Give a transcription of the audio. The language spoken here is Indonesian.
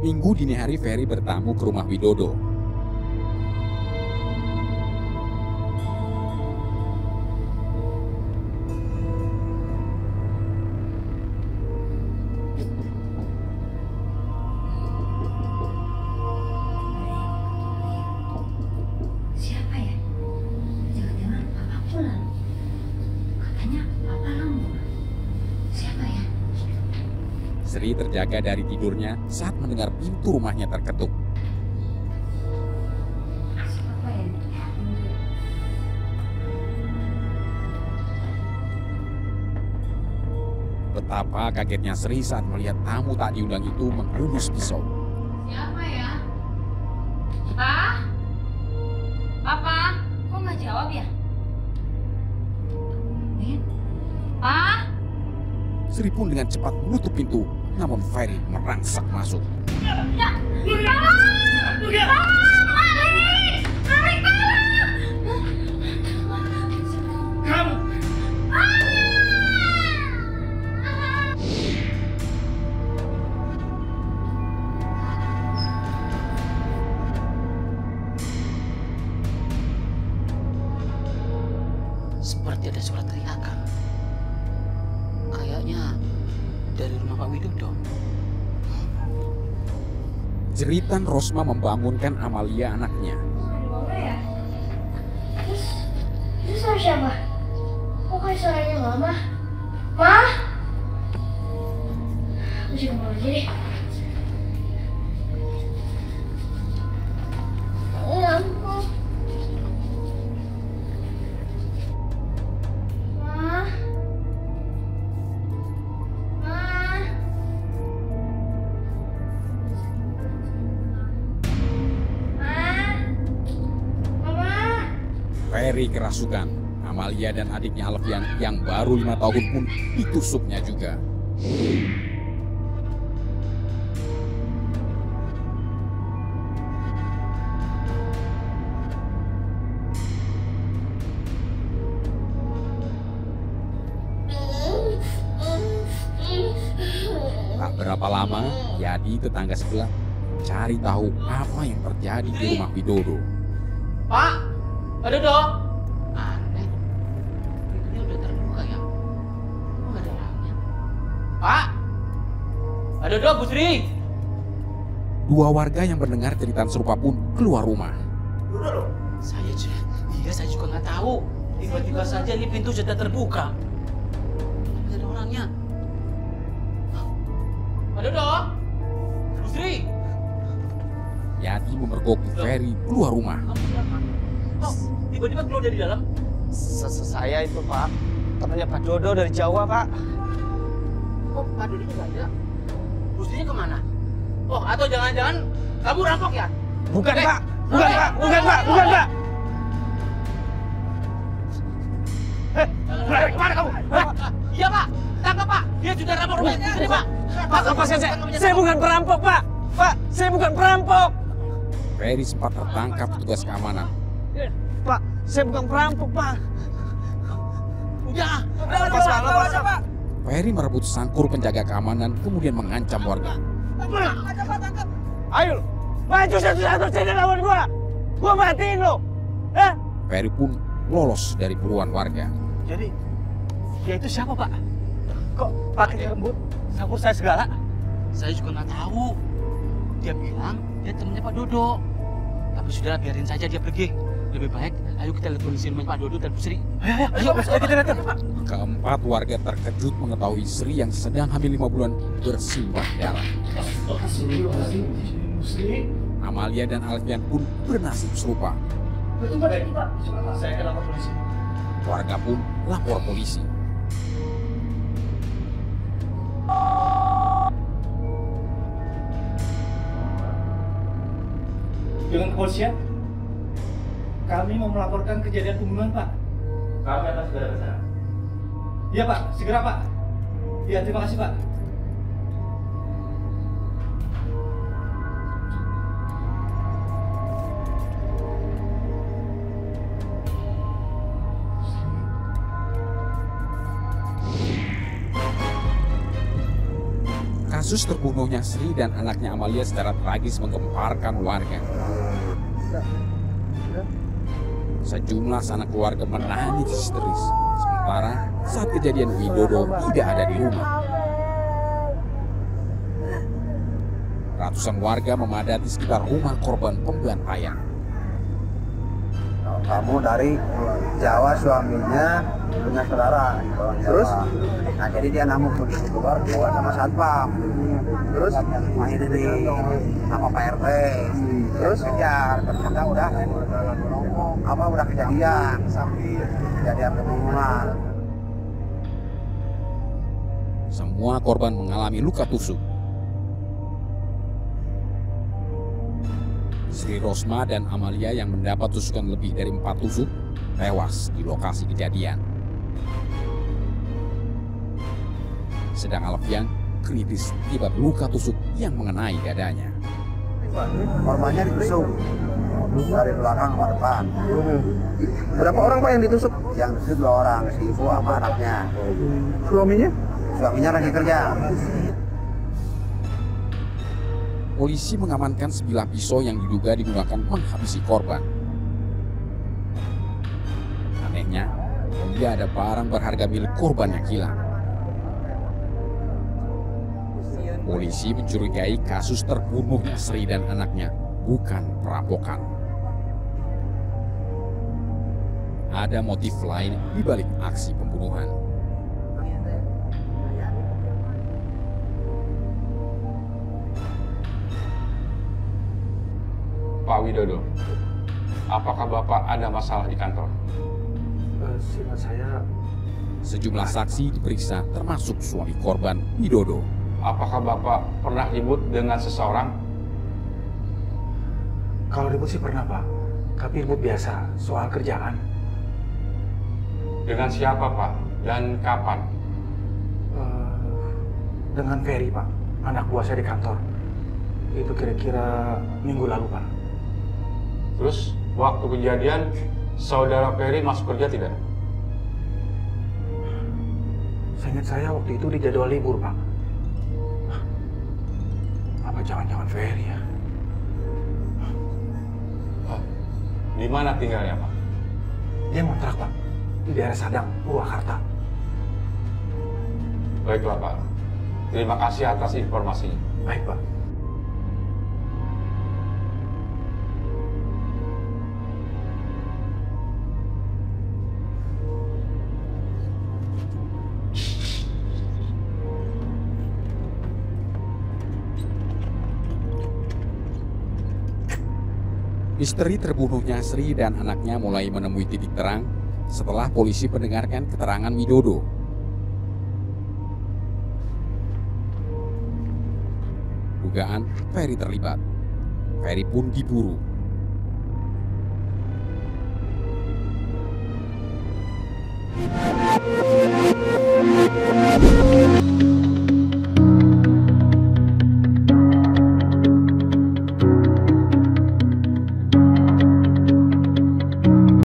Minggu dini hari Ferry bertamu ke rumah Widodo. Siapa ya? Jangan-jangan papa pulang. Katanya papa lembur. Siapa ya? Sri terjaga dari tidurnya saat mendengar pintu rumahnya terketuk. Siapa ya? Betapa kagetnya Sri saat melihat tamu tak diundang itu menghunus pisau. Siapa ya? Pa? Papa? Kok nggak jawab ya? Ben? Pa? Sri pun dengan cepat menutup pintu, namun Ferry merangsak masuk. Seperti ada suara teriakan. Kayaknya dari rumah Pak Widodo. Jeritan Rosma membangunkan Amalia anaknya. Mama ya? Terus suara siapa? Kok kayak suaranya mama? Ma? Aku juga mau aja deh. Lampu. Ma? Ma? Ferry kerasukan. Amalia dan adiknya Alfian yang baru 5 tahun pun ditusuknya juga. Tak berapa lama, Yadi tetangga sebelah cari tahu apa yang terjadi di rumah Widodo. Pak, Pak Dodo. Aneh, pintunya udah terbuka ya. Kok nggak ada orangnya? Pak, Pak Dodo, Bu Sri. Dua warga yang mendengar cerita serupa pun keluar rumah. Saya juga nggak tahu. Tiba-tiba saja ini pintu sudah terbuka. Nggak ada orangnya. Pak Dodo, Bu Sri. Yadi memergoki Ferry keluar rumah. Oh, tiba-tiba keluar dari dalam? Saya itu, Pak. Temannya Pak Dodo dari Jawa, Pak. Oh, Pak Dodo nggak ada. Bu Srinya kemana? Oh, atau jangan-jangan kamu rampok ya? Bukan, Pak. Bukan, Pak. Bukan, Pak. Bukan, Pak. Kemana kamu? Iya, Pak. Tangkap, Pak. Dia sudah rampok rumah ini, Pak. Pak, lepaskan saya. Saya bukan perampok, Pak. Pak, saya bukan perampok. Ferry sempat tertangkap petugas keamanan. Pak, saya bukan perampok, Pak. Udah. Lepas, Pak. Lepas, Pak. Ferry merebut sangkur penjaga keamanan kemudian mengancam warga. Ayo, maju satu-satu sini lawan gua. Gua matiin lo. Ferry pun lolos dari buruan warga. Jadi, dia itu siapa, Pak? Kok pakai rambut sangkur saya segala? Saya juga nggak tahu. Dia bilang dia temannya Pak Dodo. Tapi sudah biarin saja dia pergi. Lebih baik, ayo kita lihat kondisi rumah Pak Dodo dan Bu Sri. Ayo, kita lihat, Pak. Keempat warga terkejut mengetahui Sri yang sedang hamil 5 bulan bersimbah darah. Amalia dan Alfian pun bernasib serupa. Betul, Pak. Saya kenapa polisi? Warga pun lapor polisi. Dengan kepolisian, kami mau melaporkan kejadian pembunuhan, Pak. Kami akan segera ke sana. Iya, Pak. Segera, Pak. Iya, terima kasih, Pak. Kasus terbunuhnya Sri dan anaknya Amalia secara tragis menggemparkan warga. Sejumlah sanak keluarga menangis histeris. Sementara saat kejadian Widodo tidak ada di rumah. Ratusan warga memadati sekitar rumah korban pembantaian. Kamu dari Jawa, suaminya punya saudara. Terus? Nah, jadi dia ngamuk begitu keluar sama satpam. Terus main di apa Pak RT. Terus kejar, ternyata udah kejadian pembunuhan. Semua korban mengalami luka tusuk. Sri Rosma dan Amalia yang mendapat tusukan lebih dari 4 tusuk tewas di lokasi kejadian. Sedang Alfian kritis akibat luka tusuk yang mengenai dadanya. Korbannya ditusuk dari belakang ke depan. Berapa orang Pak yang ditusuk? Yang ditusuk 2 orang, si ibu sama anaknya. Suaminya? Suaminya lagi kerja. Polisi mengamankan sebilah pisau yang diduga digunakan menghabisi korban. Anehnya, tidak ada barang berharga milik korban yang hilang. Polisi mencurigai kasus terbunuhnya Sri dan anaknya bukan perampokan. Ada motif lain di balik aksi pembunuhan. Pak Widodo, apakah Bapak ada masalah di kantor? Seingat saya, Sejumlah saksi diperiksa termasuk suami korban, Widodo. Apakah Bapak pernah ribut dengan seseorang? kalau ribut sih pernah Pak. Tapi ribut biasa, soal kerjaan. Dengan siapa Pak? Dan kapan? Dengan Ferry Pak, anak buah saya di kantor. Itu kira-kira minggu lalu Pak. Terus waktu kejadian saudara Ferry masuk kerja tidak? Seingat saya waktu itu di jadwal libur Pak. Apa jangan-jangan Ferry ya? Di mana tinggalnya Pak? Dia ngontrak Pak, di daerah Sadang, Purwakarta. Baiklah Pak, terima kasih atas informasinya. Baik Pak. Misteri terbunuhnya Sri dan anaknya mulai menemui titik terang setelah polisi mendengarkan keterangan Widodo. Dugaan Ferry terlibat. Ferry pun diburu.